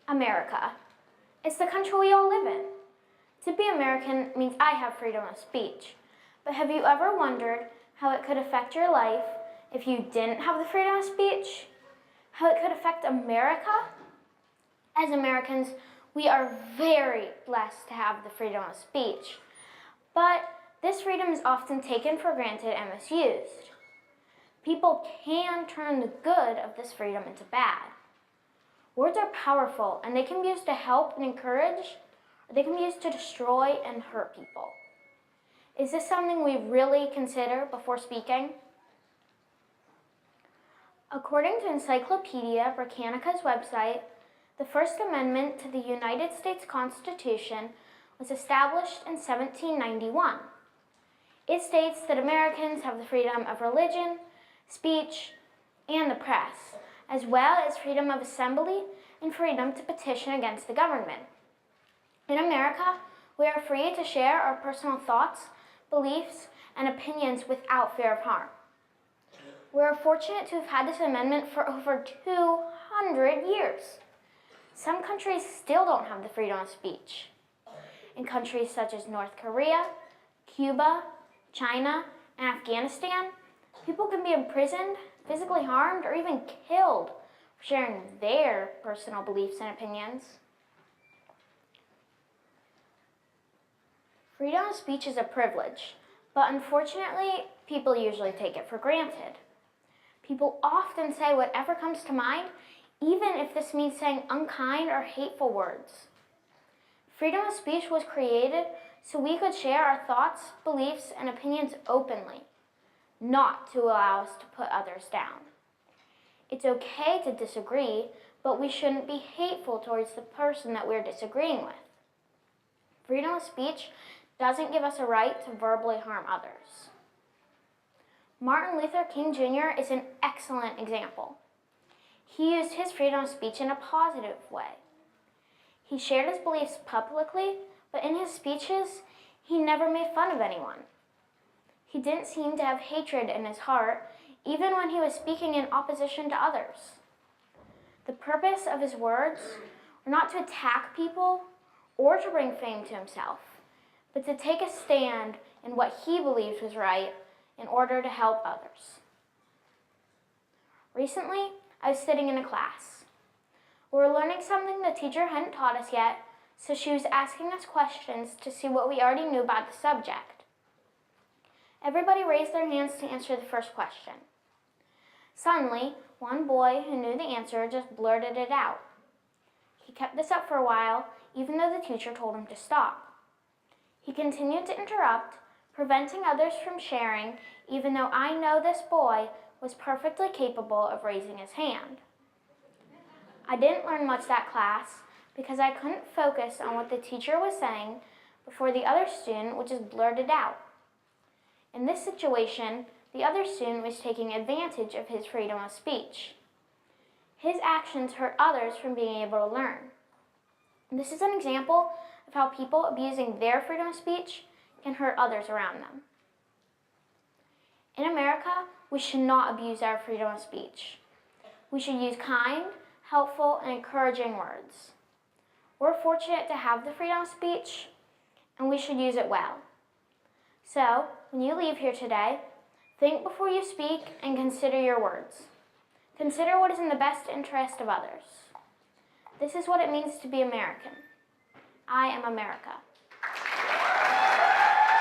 America. It's the country we all live in. To be American means I have freedom of speech. But have you ever wondered how it could affect your life if you didn't have the freedom of speech? How it could affect America? As Americans, we are very blessed to have the freedom of speech. But this freedom is often taken for granted and misused. People can turn the good of this freedom into bad. Words are powerful, and they can be used to help and encourage, or they can be used to destroy and hurt people. Is this something we really consider before speaking? According to Encyclopedia Britannica's website, the First Amendment to the United States Constitution was established in 1791. It states that Americans have the freedom of religion, speech, and the press, as well as freedom of assembly and freedom to petition against the government. In America, we are free to share our personal thoughts, beliefs, and opinions without fear of harm. We are fortunate to have had this amendment for over 200 years. Some countries still don't have the freedom of speech. In countries such as North Korea, Cuba, China, and Afghanistan, people can be imprisoned, physically harmed, or even killed for sharing their personal beliefs and opinions. Freedom of speech is a privilege, but unfortunately, people usually take it for granted. People often say whatever comes to mind, even if this means saying unkind or hateful words. Freedom of speech was created so we could share our thoughts, beliefs, and opinions openly, not to allow us to put others down. It's okay to disagree, but we shouldn't be hateful towards the person that we're disagreeing with. Freedom of speech doesn't give us a right to verbally harm others. Martin Luther King Jr. is an excellent example. He used his freedom of speech in a positive way. He shared his beliefs publicly, but in his speeches, he never made fun of anyone. He didn't seem to have hatred in his heart, even when he was speaking in opposition to others. The purpose of his words were not to attack people or to bring fame to himself, but to take a stand in what he believed was right in order to help others. Recently, I was sitting in a class. We were learning something the teacher hadn't taught us yet, so she was asking us questions to see what we already knew about the subject. Everybody raised their hands to answer the first question. Suddenly, one boy who knew the answer just blurted it out. He kept this up for a while, even though the teacher told him to stop. He continued to interrupt, preventing others from sharing, even though I know this boy was perfectly capable of raising his hand. I didn't learn much that class because I couldn't focus on what the teacher was saying before the other student would just blurt it out. In this situation, the other student was taking advantage of his freedom of speech. His actions hurt others from being able to learn. This is an example of how people abusing their freedom of speech can hurt others around them. In America, we should not abuse our freedom of speech. We should use kind, helpful, and encouraging words. We're fortunate to have the freedom of speech, and we should use it well. So, when you leave here today, think before you speak and consider your words. Consider what is in the best interest of others. This is what it means to be American. I am America.